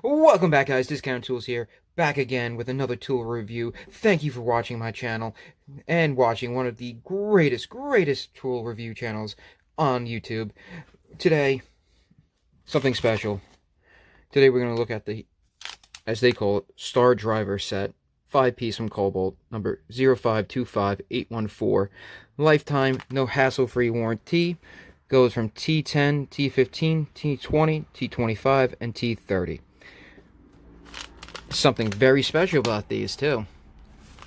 Welcome back, guys. Discount Tools here, back again with another tool review. Thank you for watching my channel and watching one of the greatest tool review channels on YouTube. Today, something special. Today we're going to look at the, as they call it, Star Driver set, 5-piece from Kobalt, number 0525814. Lifetime, no hassle-free warranty. Goes from T10, T15, T20, T25, and T30. Something very special about these too.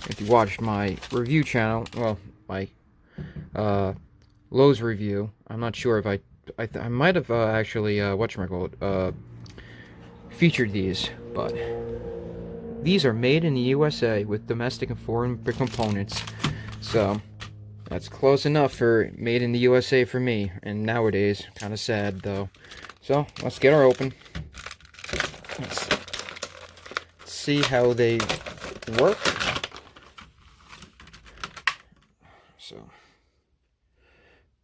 If you watched my review channel, well, my Lowe's review, I'm not sure if I might have actually featured these, but these are made in the USA with domestic and foreign components, so that's close enough for made in the USA for me. And nowadays, kind of sad though. So let's get her open. Let's see how they work. So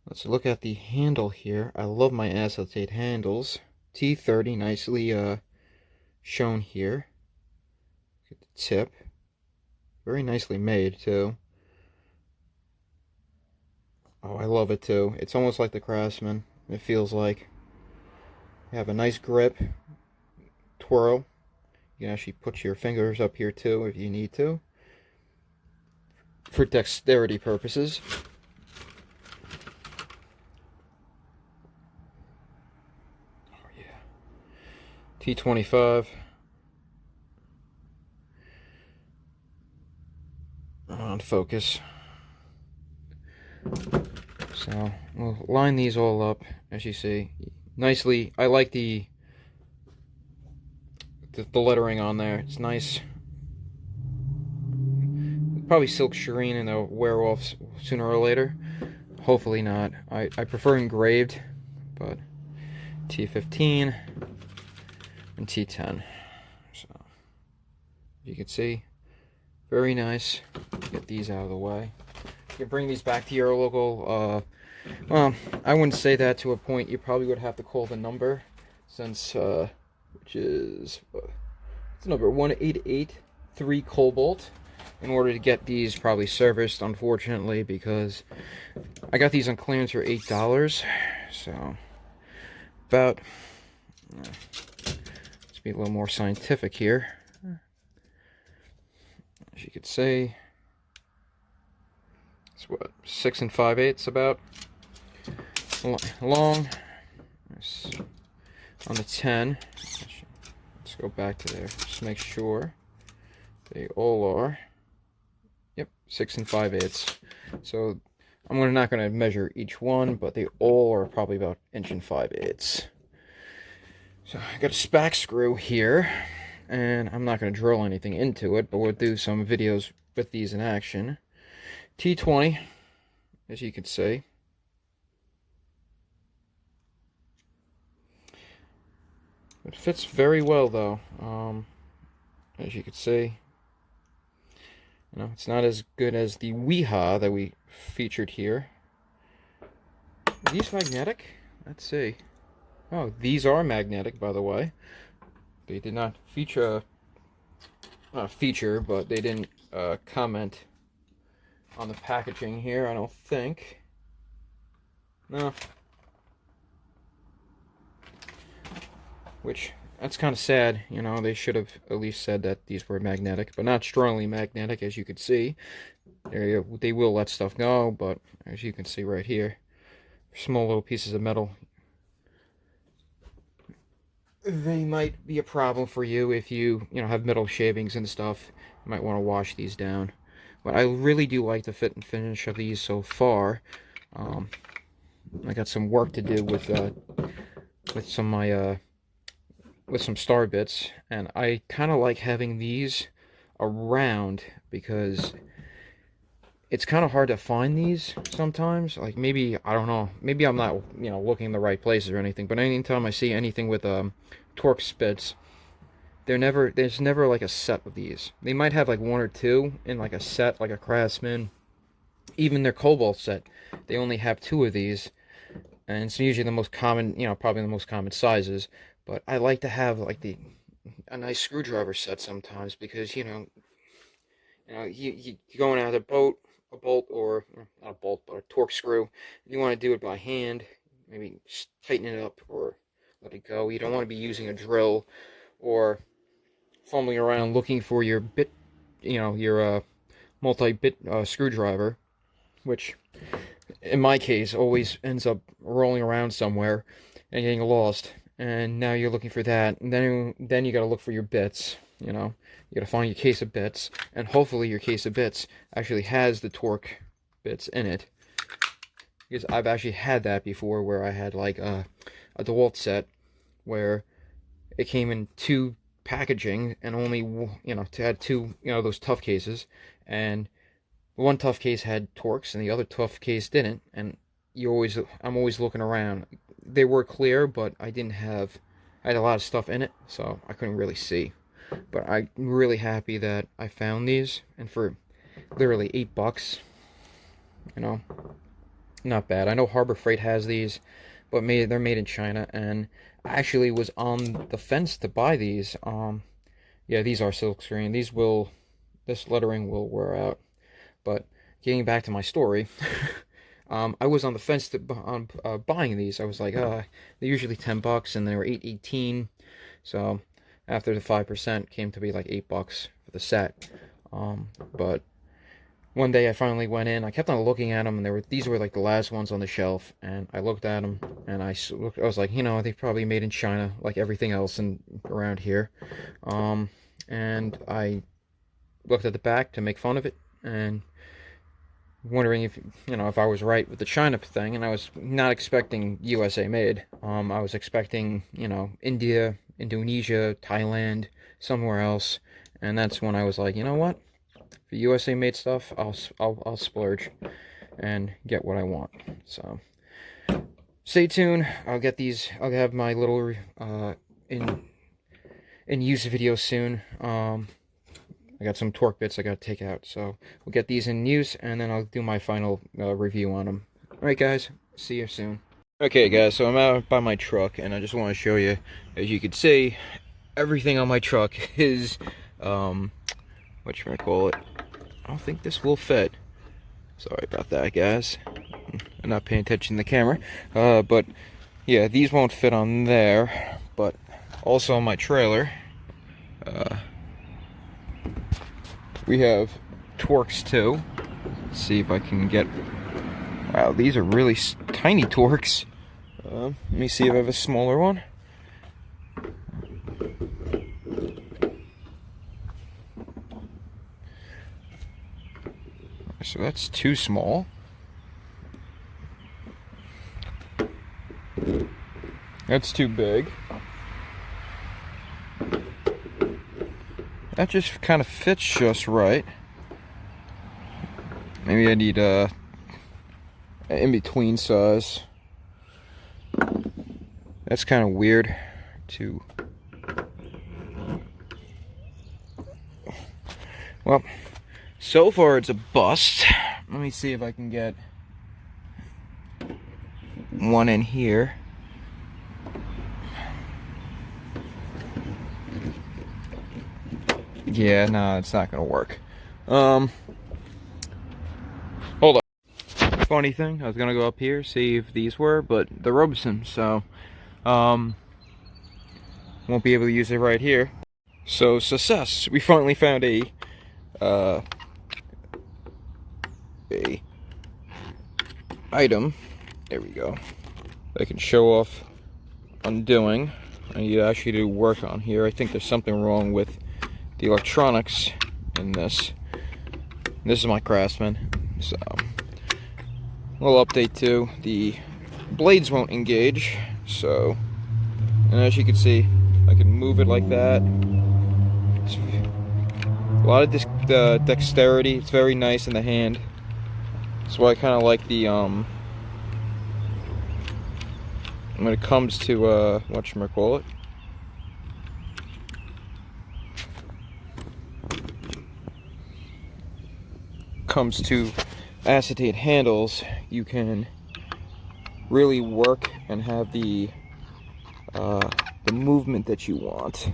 let's look at the handle here. I love my acetate handles. T30 nicely shown here. Look at the tip. Very nicely made too. Oh, I love it too. It's almost like the Craftsman. It feels like. You have a nice grip. Twirl. You can actually put your fingers up here too if you need to, for dexterity purposes. Oh yeah. T25. On focus. So we'll line these all up, as you see, nicely. I like the lettering on there. It's nice. Probably silk shireen and they'll wear off sooner or later. Hopefully not. I prefer engraved, but T15 and T10. So you can see, very nice. Get these out of the way. You can bring these back to your local, well, I wouldn't say that to a point. You probably would have to call the number, since which is it's number 1883 Kobalt, in order to get these probably serviced, unfortunately, because I got these on clearance for $8. So about, let's be a little more scientific here. As you could see, it's what, 6 5/8 about long. On the 10, let's go back to there, just make sure they all are, yep, 6 5/8. So I'm not going to measure each one, but they all are probably about 1 5/8. So I got a spack screw here, and I'm not going to drill anything into it, but we'll do some videos with these in action. T20, as you can see. It fits very well, though. As you can see, it's not as good as the Weeha that we featured here. Are these magnetic? Let's see. Oh, these are magnetic, by the way. They did not feature, but they didn't comment on the packaging here, I don't think. No. Which, that's kind of sad, they should have at least said that these were magnetic, but not strongly magnetic, as you can see. They will let stuff go, but as you can see right here, small little pieces of metal, they might be a problem for you if you, have metal shavings and stuff. You might want to wash these down. But I really do like the fit and finish of these so far. I got some work to do with some star bits, and I kind of like having these around because it's kind of hard to find these sometimes. Like, maybe, I don't know, maybe I'm not looking in the right places or anything, but anytime I see anything with torx bits, there's never like a set of these. They might have like 1 or 2 in like a set, like a Craftsman. Even their Kobalt set, they only have 2 of these, and it's usually the most common, probably the most common sizes. But I like to have like the a nice screwdriver set sometimes, because you're going out a bolt, or not a bolt, but a torque screw. You want to do it by hand, maybe tighten it up or let it go. You don't want to be using a drill or fumbling around looking for your bit, your multi-bit screwdriver, which in my case always ends up rolling around somewhere and getting lost. And now you're looking for that, and then you got to look for your bits. You got to find your case of bits, and hopefully your case of bits actually has the torque bits in it. Because I've actually had that before, where I had like a DeWalt set where it came in two packaging, and only had two those tough cases, and one tough case had Torx and the other tough case didn't, and I'm always looking around. They were clear, but I had a lot of stuff in it, so I couldn't really see. But I'm really happy that I found these, and for literally $8, not bad. I know Harbor Freight has these, but they're made in China, and I actually was on the fence to buy these. Yeah, these are silkscreen. This lettering will wear out. But getting back to my story, I was on the fence on buying these. I was like, they're usually $10, and they were $8.18. So after the 5% came to be like $8 for the set. But one day I finally went in. I kept on looking at them, and these were like the last ones on the shelf. And I looked at them, and I was like, they probably made in China, like everything else around here. And I looked at the back to make fun of it, and wondering if I was right with the China thing. And I was not expecting USA made. I was expecting India, Indonesia, Thailand, somewhere else. And that's when I was like, you know what? For USA made stuff, I'll splurge and get what I want. So stay tuned. I'll get these. I'll have my little in use video soon. I got some torque bits I got to take out, so we'll get these in use, and then I'll do my final review on them. Alright guys, see you soon. Okay guys, so I'm out by my truck, and I just want to show you, as you can see, everything on my truck is, whatchamacallit. I don't think this will fit. Sorry about that guys. I'm not paying attention to the camera. But yeah, these won't fit on there, but also on my trailer. We have Torx too. Let's see if I can get... Wow, these are really tiny Torx. Let me see if I have a smaller one. So that's too small. That's too big. That just kind of fits just right. Maybe I need a in-between size. That's kind of weird to... Well, so far it's a bust. Let me see if I can get one in here. Yeah, no, it's not gonna work. Hold up. Funny thing, I was gonna go up here, see if these were, but they're Robeson, so won't be able to use it right here. So success. We finally found a item. There we go. I can show off undoing. I need to actually do work on here. I think there's something wrong with the electronics in this. This is my Craftsman, so a little update too. The blades won't engage, so, and as you can see, I can move it like that. It's a lot of dexterity. It's very nice in the hand. That's why I kind of like the when it comes to whatchamacallit. Comes to acetate handles, you can really work and have the movement that you want.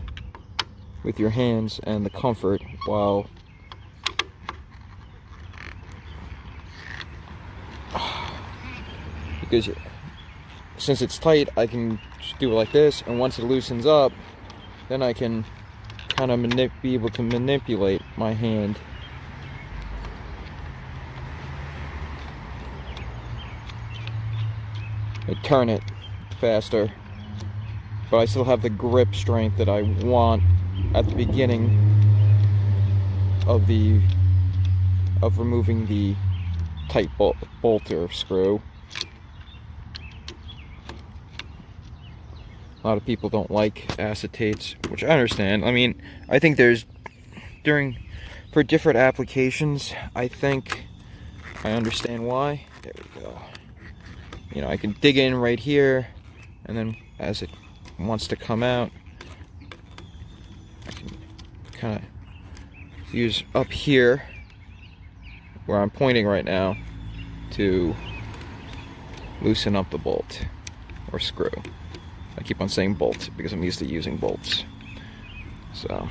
with your hands and the comfort, while because since it's tight, I can just do it like this, and once it loosens up, then I can kind of be able to manipulate my hand. I turn it faster, but I still have the grip strength that I want at the beginning of removing the tight bolt or screw. A lot of people don't like acetates, which I understand. I mean, I think for different applications, I think I understand why. There we go. You know, I can dig in right here, and then as it wants to come out, I can kind of use up here, where I'm pointing right now, to loosen up the bolt or screw. I keep on saying bolt because I'm used to using bolts. So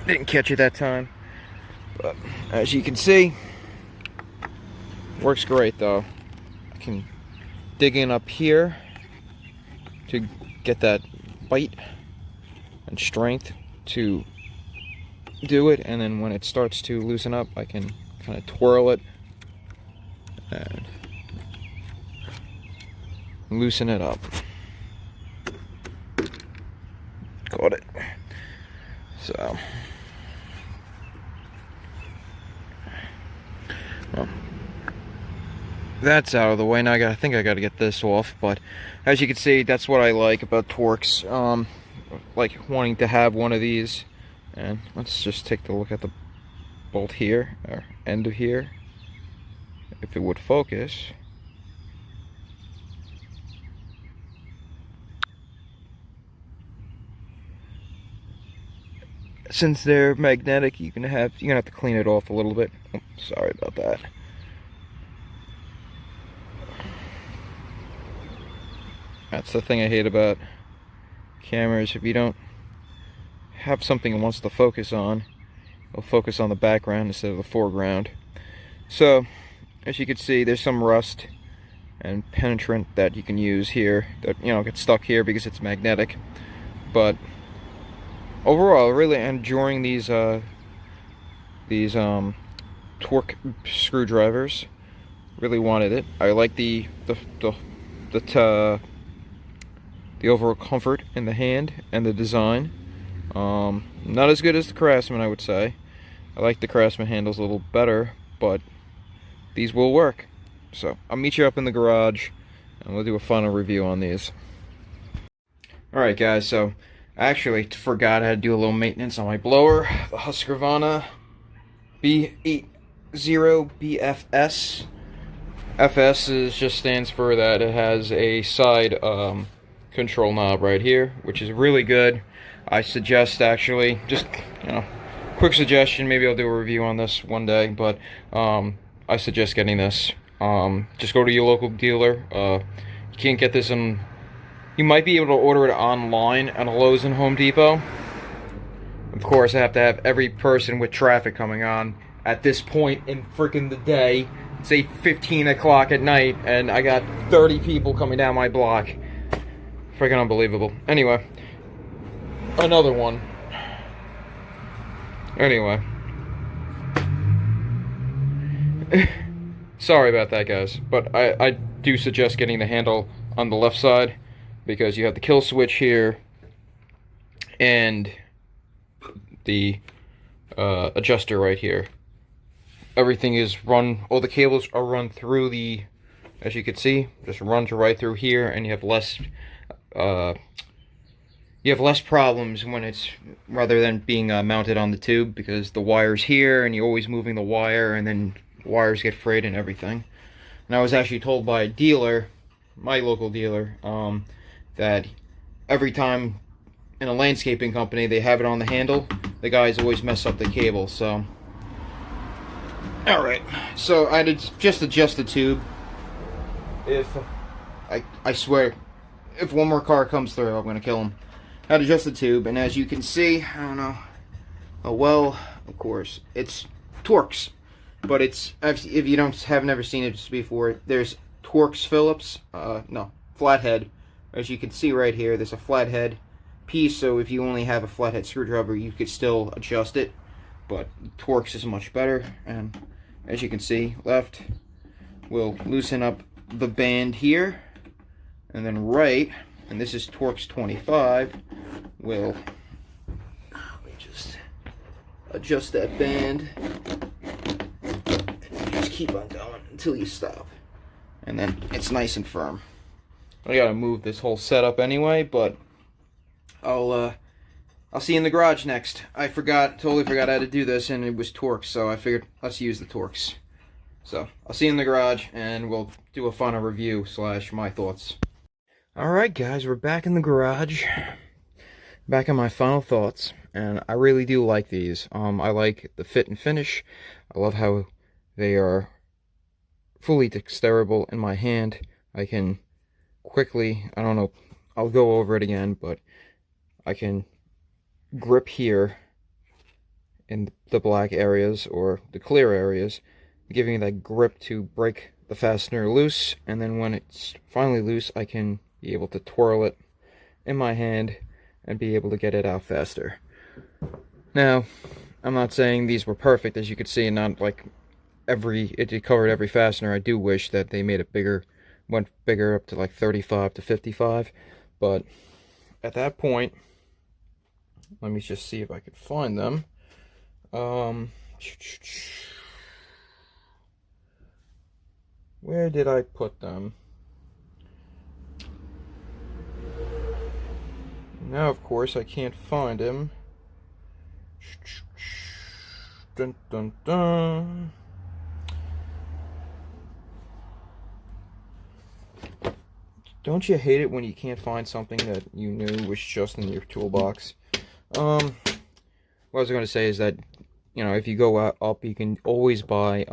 didn't catch it that time, but as you can see, works great though. I can dig in up here to get that bite and strength to do it, and then when it starts to loosen up, I can kind of twirl it and loosen it up. Got it. So, well, that's out of the way. Now I think I gotta get this off, but as you can see, that's what I like about Torx. Like wanting to have one of these. And let's just take a look at the bolt here, or end of here. If it would focus. Since they're magnetic, you're gonna have to clean it off a little bit. Oh, sorry about that. That's the thing I hate about cameras. If you don't have something it wants to focus on, it'll focus on the background instead of the foreground. So, as you can see, there's some rust and penetrant that you can use here that, you know, gets stuck here because it's magnetic. But overall, really enjoying these torque screwdrivers. Really wanted it. I like the overall comfort in the hand and the design. Not as good as the Craftsman, I would say. I like the Craftsman handles a little better, but these will work. So I'll meet you up in the garage and we'll do a final review on these. Alright guys, so I actually forgot I had to do a little maintenance on my blower, the Husqvarna B80BFS. FS just stands for that it has a side control knob right here, which is really good. I suggest, actually, just, you know, quick suggestion, maybe I'll do a review on this one day, but I suggest getting this. Just go to your local dealer. You can't get this in, you might be able to order it online at a Lowe's and Home Depot. Of course, I have to have every person with traffic coming on at this point in freaking the day. It's 8:15 o'clock at night, and I got 30 people coming down my block. Freaking unbelievable. Anyway. Another one. Anyway. Sorry about that, guys. But I do suggest getting the handle on the left side, because you have the kill switch here and the adjuster right here. Everything is run, all the cables are run through the, as you can see, just runs right through here, and you have less problems when it's, rather than being mounted on the tube, because the wire's here and you're always moving the wire, and then wires get frayed and everything. And I was actually told by a dealer, my local dealer, that every time in a landscaping company they have it on the handle, the guys always mess up the cable. So alright, so I did just adjust the tube. If I swear, if one more car comes through, I'm gonna kill him. Had to adjust the tube, and as you can see, I don't know. Oh well, of course, it's Torx, but it's if you have never seen it before, there's Torx Phillips. No, flathead. As you can see right here, there's a flathead piece. So if you only have a flathead screwdriver, you could still adjust it. But Torx is much better, and as you can see, left will loosen up the band here, and then right, and this is Torx 25, will just adjust that band and just keep on going until you stop, and then it's nice and firm. I gotta move this whole setup anyway, but I'll see you in the garage next. I totally forgot how to do this, and it was Torx, so I figured let's use the Torx. So I'll see you in the garage, and we'll do a final review / my thoughts. Alright guys, we're back in the garage. Back on my final thoughts, and I really do like these. I like the fit and finish. I love how they are fully dexterable in my hand. I can quickly, I don't know, I'll go over it again, but I can grip here in the black areas or the clear areas, giving me that grip to break the fastener loose, and then when it's finally loose, I can be able to twirl it in my hand and be able to get it out faster. Now, I'm not saying these were perfect, as you could see, and not like it covered every fastener. I do wish that they made it bigger, went bigger up to like 35 to 55, but at that point, let me just see if I could find them. Where did I put them? Now, of course, I can't find him. Dun, dun, dun. Don't you hate it when you can't find something that you knew was just in your toolbox? What I was going to say is that, you know, if you go up, you can always buy,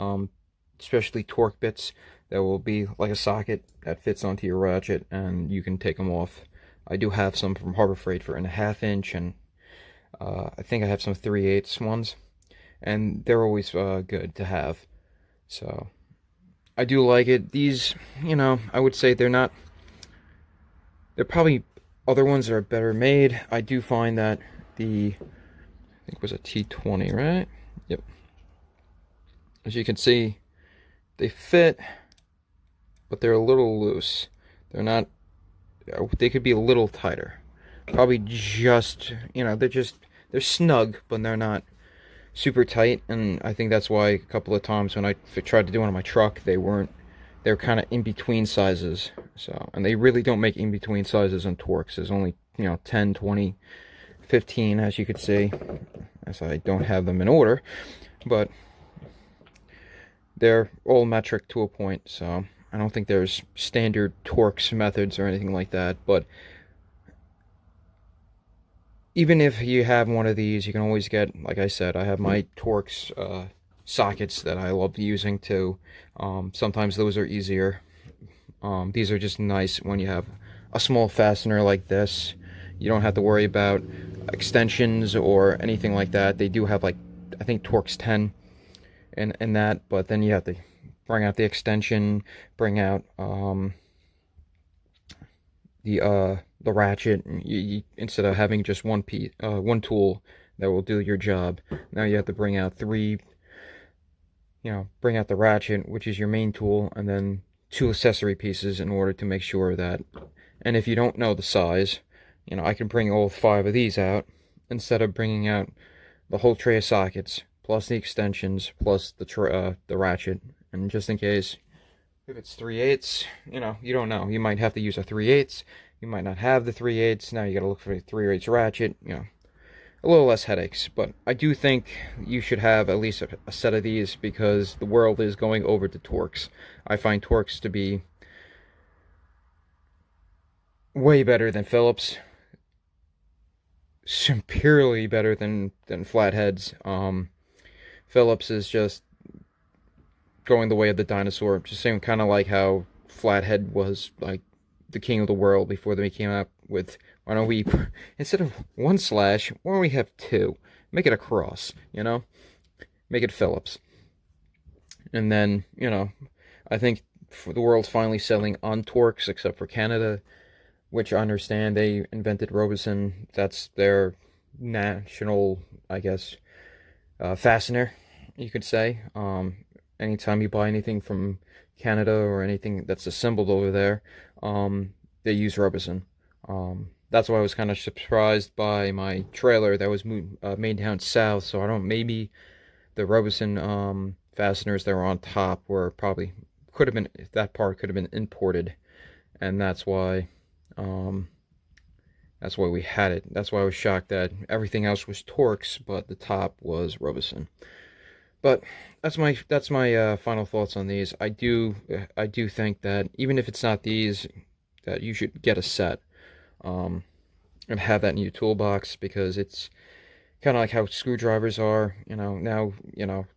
especially torque bits that will be like a socket that fits onto your ratchet, and you can take them off. I do have some from Harbor Freight for 1/2 inch, and I think I have some 3/8 ones, and they're always good to have. So I do like it. These, you know, I would say they're probably other ones that are better made. I do find that I think it was a T20, right? Yep. As you can see, they fit, but they're a little loose. They're not. They could be a little tighter. Probably just, you know, they're snug, but they're not super tight. And I think that's why a couple of times when I tried to do one on my truck, they're kind of in between sizes. So, and they really don't make in between sizes on Torx. There's only, you know, 10, 20, 15, as you could see, as I don't have them in order, but they're all metric to a point. So I don't think there's standard Torx methods or anything like that, but even if you have one of these, you can always get, like I said, I have my Torx sockets that I love using too. Sometimes those are easier. These are just nice when you have a small fastener like this. You don't have to worry about extensions or anything like that. They do have, like, I think Torx 10 and that, but then you have to bring out the extension, bring out the ratchet. You instead of having just one tool that will do your job, now you have to bring out bring out the ratchet, which is your main tool, and then 2 accessory pieces in order to make sure that, and if you don't know the size, you know, I can bring all 5 of these out instead of bringing out the whole tray of sockets, plus the extensions, plus the ratchet. And just in case, if it's 3/8, you know, you don't know. You might have to use a 3/8. You might not have the 3/8. Now you got to look for a 3/8 ratchet. You know, a little less headaches. But I do think you should have at least a set of these, because the world is going over to Torx. I find Torx to be way better than Phillips. Superiorly better than flatheads. Phillips is just going the way of the dinosaur. Just saying, kind of like how flathead was like the king of the world before they came out with, why don't we, instead of one slash, why don't we have two? Make it a cross, you know? Make it Phillips. And then, you know, I think the world's finally selling on torx, except for Canada, which I understand they invented Robeson. That's their national, I guess, fastener, you could say. Anytime you buy anything from Canada or anything that's assembled over there, they use Robeson. That's why I was kind of surprised by my trailer that was made down south. So I don't, maybe the Robeson fasteners that were on top were probably, could have been, that part could have been imported, and that's why we had it. That's why I was shocked that everything else was torx, but the top was Robeson. But that's my final thoughts on these. I do think that even if it's not these, that you should get a set, and have that in your toolbox, because it's kind of like how screwdrivers are. You know, now, you know,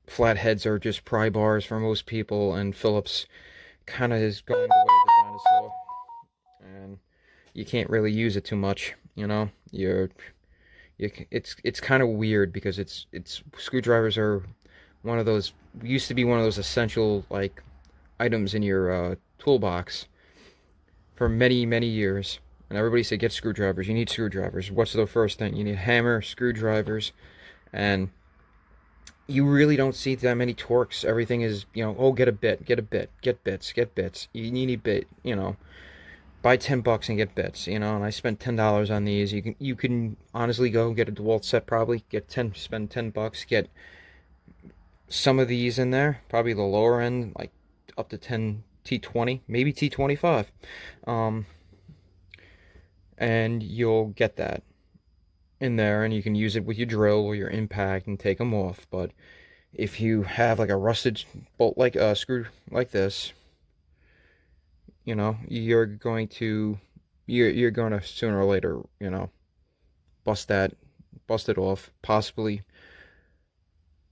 flatheads are just pry bars for most people, and Phillips kind of is going the way of the dinosaur, and you can't really use it too much. You know, it's kind of weird, because it's screwdrivers are one of those, used to be one of those essential, like, items in your toolbox for many years. And everybody said, get screwdrivers. You need screwdrivers. What's the first thing? You need hammer, screwdrivers, and you really don't see that many torx. Everything is, you know, oh, get a bit, get bits. You need bit, you know, buy $10 and get bits, you know. And I spent $10 on these. You can honestly go get a DeWalt set, probably spend $10, get some of these in there, probably the lower end, like up to 10 T20, maybe T25, and you'll get that in there, and you can use it with your drill or your impact and take them off. But if you have like a rusted bolt, like a screw like this, you know, you're going to sooner or later, you know, bust it off, possibly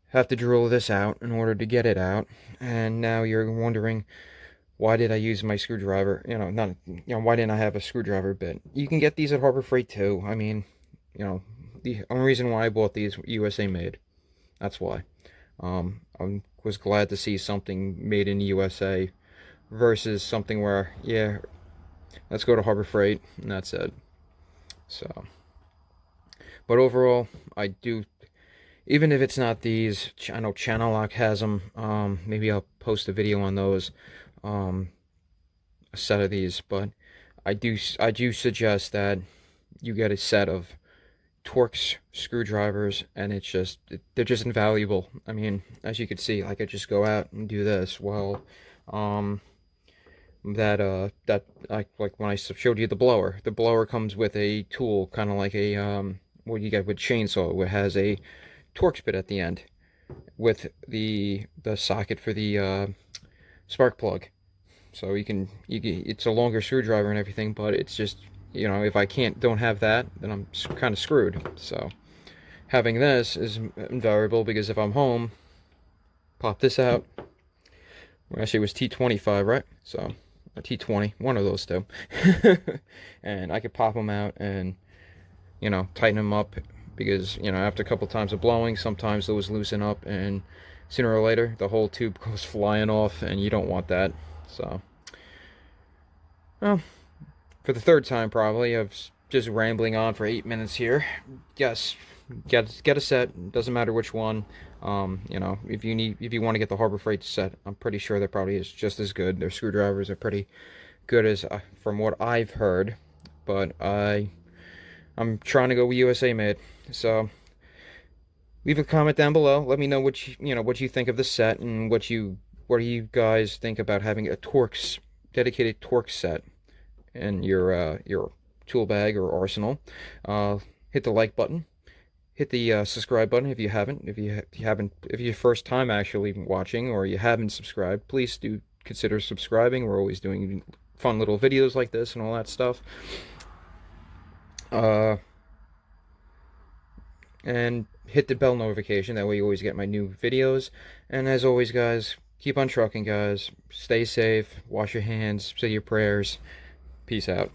have to drill this out in order to get it out. And now you're wondering, why did I use my screwdriver? You know, why didn't I have a screwdriver bit? You can get these at Harbor Freight too. I mean, you know, the only reason why I bought these, USA made. That's why. I was glad to see something made in the USA versus something where, yeah, let's go to Harbor Freight and that's it. So, but overall, I do, even if it's not these, I know Channel Lock has them. Maybe I'll post a video on those, a set of these. But I do suggest that you get a set of torx screwdrivers, and they're just invaluable. I mean, as you can see, I could just go out and do this. Well, like when I showed you the blower comes with a tool, kind of like a what you get with chainsaw, it has a torx bit at the end with the socket for the spark plug. So you can it's a longer screwdriver and everything, but it's just, you know, if I don't have that, then I'm kind of screwed. So having this is invaluable, because if I'm home, pop this out. Actually, it was T25, right? So, or T20, one of those two. And I could pop them out and, you know, tighten them up, because, you know, after a couple times of blowing, sometimes those loosen up, and sooner or later the whole tube goes flying off, and you don't want that. So, well, for the third time probably of just rambling on for 8 minutes here, yes, get a set. Doesn't matter which one. You know, if you want to get the Harbor Freight set, I'm pretty sure that probably is just as good. Their screwdrivers are pretty good, as from what I've heard. But I'm trying to go with USA made. So leave a comment down below. Let me know what you think of the set, and what do you guys think about having a dedicated torx set in your tool bag or arsenal. Hit the like button. Hit the subscribe button if you haven't. If you're your first time actually watching, or you haven't subscribed, please do consider subscribing. We're always doing fun little videos like this and all that stuff. And hit the bell notification, that way you always get my new videos. And as always, guys, keep on trucking, guys. Stay safe. Wash your hands. Say your prayers. Peace out.